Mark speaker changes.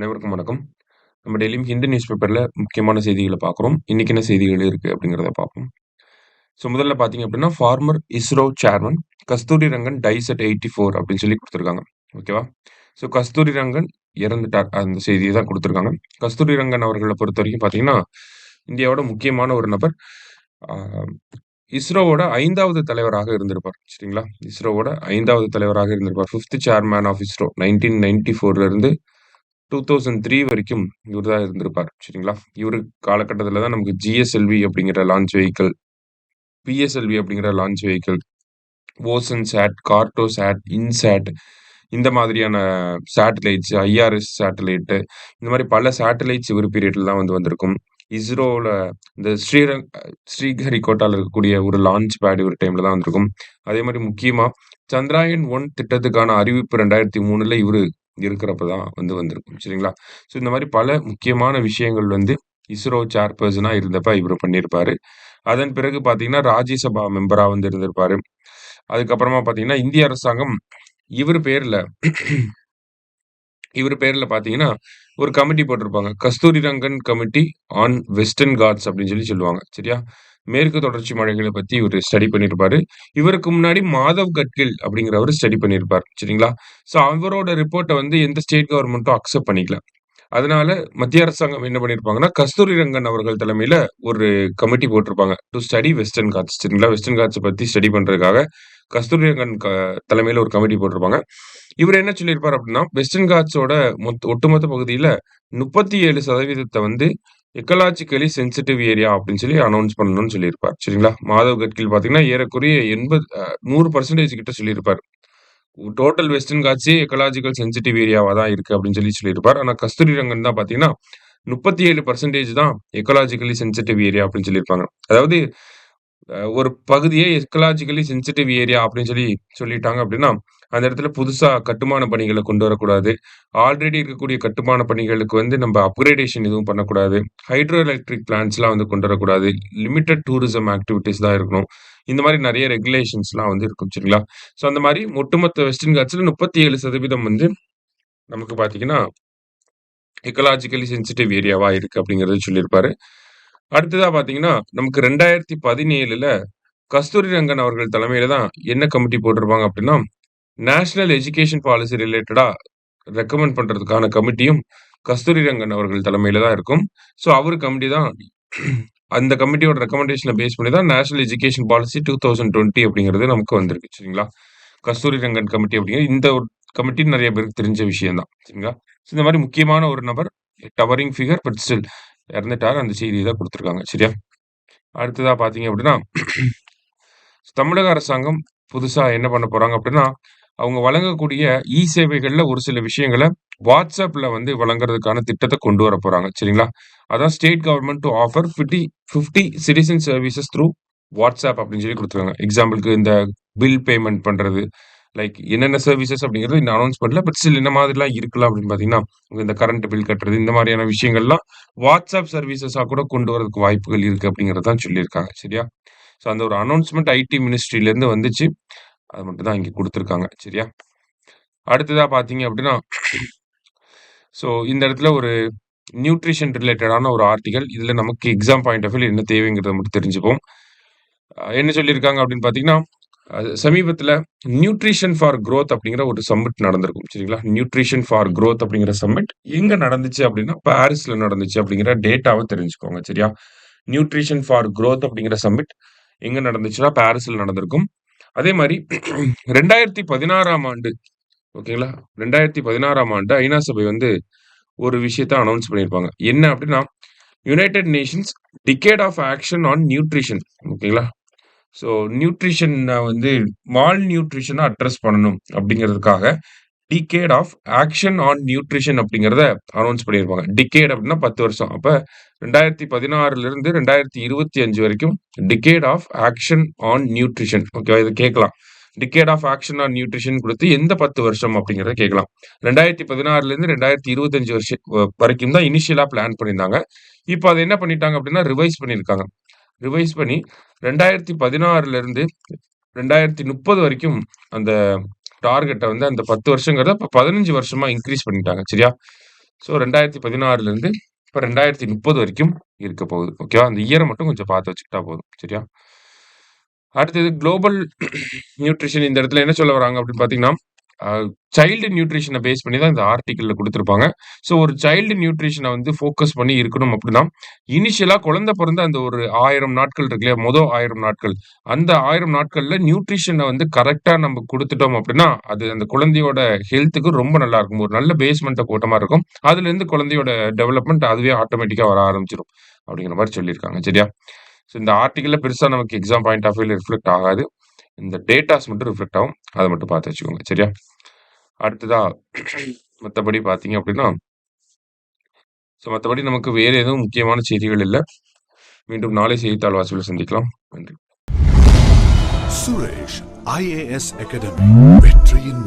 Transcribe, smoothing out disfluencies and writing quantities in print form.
Speaker 1: அனைவருக்கும் வணக்கம். நம்ம டெய்லியும் ஹிந்து நியூஸ் பேப்பர்ல முக்கியமான செய்திகள பார்க்குறோம். இன்னைக்கு என்ன செய்திகள் இருக்கு அப்படிங்கிறத பார்ப்போம். முதல்ல பார்த்தீங்க அப்படின்னா, former ISRO chairman Kasturi Rangan dies at 84 அப்படின்னு சொல்லி குடுத்துருக்காங்க. ஓகேவா? கஸ்தூரி ரங்கன் இறந்துட்டார். அந்த செய்திய தான் குடுத்துருக்காங்க. கஸ்தூரி ரங்கன் அவர்கள பொறுத்தவரைக்கும் பார்த்தீங்கன்னா, இந்தியாவோட முக்கியமான ஒரு நபர். ஆ இஸ்ரோவோட 5வது தலைவராக இருந்திருப்பார். சரிங்களா? இஸ்ரோவோட 5வது தலைவராக இருந்திருப்பார். 5த் சேர்மேன் ஆஃப் இஸ்ரோ 1994ல இருந்து 2003 வரைக்கும் இவரு தான் இருந்திருப்பார். சரிங்களா? இவரு காலகட்டத்தில தான் நமக்கு ஜிஎஸ்எல்வி அப்படிங்கிற லான்ச் வெஹிக்கிள், பிஎஸ்எல்வி அப்படிங்கிற லான்ச் வெஹிக்கிள், ஓசன்சாட், கார்ட்டோசாட், இன்சாட் இந்த மாதிரியான சேட்டலைட்ஸ், ஐஆர்எஸ் சேட்டலைட் இந்த மாரி பல சேட்டலைட்ஸ் இவரு பீரியட்ல தான் வந்திருக்கும். இஸ்ரோல இந்த ஸ்ரீஹரிகோட்டால இருக்கக்கூடிய ஒரு லான்ச் பேட் இவரு டைம்ல தான் வந்திருக்கும். அதே மாரி முக்கியமா சந்திராயன் 1 திட்டத்துக்கான அறிவிப்பு 2003ல இவரு இருக்கிறப்ப தான் வந்திருக்கும். சரிங்களா? இந்த மாரி பல முக்கியமான விஷயங்கள் இஸ்ரோ சேர்பர்சனா இருந்தப்ப இவரு பண்ணியிருப்பாரு. அதன் பிறகு பார்த்தீங்கன்னா, ராஜ்யசபா மெம்பரா இருந்திருப்பாரு. அதுக்கப்புறமா பார்த்தீங்கன்னா, இந்திய அரசாங்கம் இவரு பேர்ல இவரு பேர்ல பார்த்தீங்கன்னா, ஒரு கமிட்டி போட்டிருப்பாங்க. Kasturirangan committee on Western Ghats அப்படின்னு சொல்லுவாங்க. சரியா? மேற்கு தொடர்ச்சி மலைகள பத்தி இவரு ஸ்டடி பண்ணியிருப்பாரு. இவருக்கு முன்னாடி மாதவ் கட்கில் அப்படிங்கிறவரு ஸ்டடி பண்ணியிருப்பார். சரிங்களா? அவரோட ரிப்போர்ட்ட எந்த ஸ்டேட் கவர்ன்மென்ட்டும் அக்செப்ட் பண்ணிக்கல. அதனால மத்திய அரசாங்கம் என்ன பண்ணியிருப்பாங்கன்னா, கஸ்தூரி ரங்கன் அவர்கள் தலைமையில ஒரு கமிட்டி போட்டிருப்பாங்க. To study Western Ghats. சரிங்களா? வெஸ்டர்ன் காட்ஸ பத்தி ஸ்டடி பண்றதுக்காக கஸ்தூரி ரங்கன் தலைமையில ஒரு கமிட்டி போட்டிருப்பாங்க. இவரு என்ன சொல்லியிருப்பார் அப்படின்னா, வெஸ்டர்ன் காட்ஸோட ஒட்டுமொத்த பகுதியில 37% எக்கலாஜிக்கலி சென்சிட்டிவ் ஏரியா அப்படின்னு சொல்லி அனவுன்ஸ் பண்ணணும்னு சொல்லியிருப்பார். சரிங்களா? மாதவ் கட்கில் பார்த்தீங்கன்னா, ஏறக்குறைய 100% கிட்ட சொல்லியிருப்பார். டோட்டல் வெஸ்டர்ன் காட்ஸே எக்கலாஜிக்கல் சென்சிட்டிவ் ஏரியாவா தான் இருக்கு அப்படின்னு சொல்லியிருப்பார். ஆனா கஸ்தூரி ரங்கன் தான் பார்த்தீங்கன்னா, 37% தான் எக்கலாஜிக்கலி சென்சிட்டிவ் ஏரியா அப்படின்னு சொல்லியிருப்பாங்க. அதாவது ஒரு பகுதியே எக்கலாஜிக்கலி சென்சிட்டிவ் ஏரியா அப்படின்னு சொல்லிட்டாங்க அப்படின்னா, அந்த இடத்துல புதுசா கட்டுமான பணிகள கொண்டு வரக்கூடாது. ஆல்ரெடி இருக்கக்கூடிய கட்டுமான பணிகளுக்கு நம்ம அப்கிரேடேஷன் எதுவும் பண்ணக்கூடாது. ஹைட்ரோ எலக்ட்ரிக் பிளான்ட்ஸ்லாம் கொண்டு வரக்கூடாது. லிமிட்டட் டூரிசம் ஆக்டிவிட்டீஸ் தான் இருக்கணும். இந்த மாரி நெறைய ரெகுலேஷன்ஸ்லாம் இருக்கும். சரிங்களா? அந்த மாரி ஒட்டுமொத்த வெஸ்டர்ன் காட்ஸ்ல 37% நமக்கு பார்த்தீங்கன்னா, எக்கலாஜிக்கலி சென்சிட்டிவ் ஏரியாவா இருக்கு அப்படிங்கிறத சொல்லியிருப்பாரு. அடுத்ததா பார்த்தீங்கன்னா, நமக்கு 2017ல கஸ்தூரி ரங்கன் அவர்கள் தலைமையில தான் என்ன கமிட்டி போட்டிருப்பாங்க அப்படின்னா, நேஷனல் எஜுகேஷன் பாலிசி ரிலேட்டடா ரெக்கமெண்ட் பண்றதுக்கான கமிட்டியும் கஸ்தூரி ரங்கன் அவர்கள் தலைமையில தான் இருக்கும். அவரு கமிட்டி தான் அந்த கமிட்டியோட ரெக்கமெண்டேஷன பேஸ் பண்ணி தான் நேஷனல் எஜுகேஷன் பாலிசி 2020 அப்படிங்கிறது நமக்கு வந்திருக்கு. சரிங்களா? கஸ்தூரி ரங்கன் கமிட்டி அப்படிங்கிறது இந்த ஒரு கமிட்டி நெறைய பேருக்கு தெரிஞ்ச விஷயம் தான். சரிங்களா? இந்த மாரி முக்கியமான ஒரு நபர், டவரிங் ஃபிகர் பட் ஸ்டில் இறந்துட்டாரு. அந்த செய்திய தான் குடுத்துருக்காங்க. சரியா? அடுத்ததா பார்த்தீங்க அப்படின்னா, தமிழக அரசாங்கம் புதுசா என்ன பண்ண போறாங்க அப்படின்னா, அவங்க வழங்கக்கூடிய சேவைகள்ல ஒரு சில விஷயங்கள WhatsAppல வழங்குறதுக்கான திட்டத்த கொண்டு வரப் போறாங்க. சரிங்களா? அதான் state government to offer 50 citizen services through WhatsApp அப்படின்னு குடுத்துருக்காங்க. எக்ஸாம்பிள்க்கு இந்த பில் பேமெண்ட் பண்றது, லைக் என்னென்ன சர்வீசஸ் அப்படிங்கிறது இன்னும் அனவுன்ஸ் பண்ணல. பட் ஸ்டில் என்ன மாதிரிலாம் இருக்கலாம் அப்படின்னு பார்த்தீங்கன்னா, இந்த கரண்ட் பில் கட்டுறது இந்த மாரியான விஷயங்கள்லாம் WhatsApp சர்வீசஸா கூட கொண்டு வரதுக்கு வாய்ப்புகள் இருக்கு அப்படிங்கிறது தான் சொல்லியிருக்காங்க. சரியா? அந்த ஒரு அனவுன்ஸ்மென்ட் ஐடி மினிஸ்ட்ரியிலேருந்து வந்துச்சு. அது மட்டும் தான் இங்க குடுத்துருக்காங்க. சரியா? அடுத்ததா பார்த்தீங்க அப்படின்னா, இந்த இடத்துல ஒரு நியூட்ரிஷன் ரிலேட்டடான ஒரு ஆர்டிகள். இதுல நமக்கு எக்ஸாம் பாயிண்ட் ஆஃப் வியூல என்ன தேவைங்கிறத மட்டும் தெரிஞ்சுப்போம். என்ன சொல்லியிருக்காங்க அப்படின்னு பார்த்தீங்கன்னா, சமீபத்தில நியூட்ரிஷன் ஃபார் குரோத் அப்படிங்கிற ஒரு சம்மிட் நடந்திருக்கும். சரிங்களா? நியூட்ரிஷன் ஃபார் குரோத் அப்படிங்கிற சம்மிட் எங்க நடந்துச்சு அப்படின்னா, பாரிஸ்ல நடந்துச்சு அப்படிங்கிற டேட்டாவ தெரிஞ்சுக்கோங்க. சரியா? நியூட்ரிஷன் ஃபார் குரோத் அப்படிங்கிற சம்மிட் எங்க நடந்துச்சுன்னா, பாரிஸ்ல நடந்திருக்கும். அதே மாரி 2016ஆம் ஆண்டு ஓகேங்களா? 2016ஆம் ஆண்டு ஐநா சபை ஒரு விஷயத்த அனவுன்ஸ் பண்ணியிருப்பாங்க. என்ன அப்படின்னா, United Nations decade of action on nutrition ஓகேங்களா? நியூட்ரிஷன மால் நியூட்ரிஷன அட்ரஸ் பண்ணணும் அப்படிங்கிறதுக்காக, decade of action on nutrition அப்படிங்கிறத அனவுன்ஸ் பண்ணியிருப்பாங்க. டிகேட் அப்படின்னா 10 வருஷம். அப்ப 2016லிருந்து 2025 வரைக்கும் decade of action on nutrition. ஓகேவா? இத கேட்கலாம். Decade of action on nutrition குடுத்து எந்த 10 வருஷம் அப்படிங்கிறத கேட்கலாம். 2016லேருந்து 2025 வருஷம் வரைக்கும் தான் இனிஷியலா பிளான் பண்ணியிருந்தாங்க. இப்ப அத என்ன பண்ணிட்டாங்க அப்படின்னா, ரிவைஸ் பண்ணியிருக்காங்க. ரிவைஸ் பண்ணி 2016லிருந்து 2030 வரைக்கும் அந்த டார்கெட்ட அந்த 10 வருஷங்கிறத இப்ப 15 வருஷமா இன்கிரீஸ் பண்ணிட்டாங்க. சரியா? ஸோ 2016லேருந்து இப்போ 2030 வரைக்கும் இருக்க போகுது. ஓகேவா? அந்த இயரை மட்டும் கொஞ்சம் பார்த்து வச்சுக்கிட்டா போதும். சரியா? அடுத்தது குளோபல் நியூட்ரிஷன் இந்த இடத்துல என்ன சொல்ல வராங்க அப்படின்னு பார்த்தீங்கன்னா, சைல்டு நியூட்ரிஷனை பேஸ் பண்ணி தான் இந்த ஆர்டிக்கிள்ல குடுத்துருப்பாங்க. ஸோ ஒரு சைல்டு நியூட்ரிஷனை வந்து ஃபோக்கஸ் பண்ணி இருக்கணும் அப்படின்னா, இனிஷியலா குழந்தை பிறந்த அந்த ஒரு 1000 நாட்கள் இருக்கு இல்லையா? 1000 நாட்கள். அந்த 1000 நாட்கள்ல நியூட்ரிஷன வந்து கரெக்ட்டா நம்ம குடுத்துட்டோம் அப்படின்னா, அது அந்த குழந்தையோட ஹெல்த்துக்கு ரொம்ப நல்லா இருக்கும். ஒரு நல்ல பேஸ்மெண்ட்ட போட்ட மாரி இருக்கும். அதுலேருந்து குழந்தையோட டெவலப்மெண்ட் அதுவே ஆட்டோமேட்டிக்கா வர ஆரம்பிச்சுரும். அப்படிங்கிற மாரி சொல்லியிருக்காங்க. சரியா? ஸோ இந்த ஆர்டிக்கிள்ல பெருசா நமக்கு எக்ஸாம் பாயிண்ட் ஆஃப் வியூல ரிஃப்ளெக்ட் ஆகாது. இந்த டேட்டாஸ் மட்டும் ரிஃப்ளெக்ட் ஆகும். அத மட்டும் பார்த்து வச்சுக்கோங்க. சரியா? அடுத்ததா மத்தபடி பார்த்தீங்க அப்படின்னா, மத்தபடி நமக்கு வேறு எதுவும் முக்கியமான செய்திகள் இல்ல. மீண்டும் நாளை செய்தித்தாள் வாசிப்பில் சந்திக்கலாம். நன்றி.
Speaker 2: சுரேஷ் IAS அகாடமி வெற்றியின்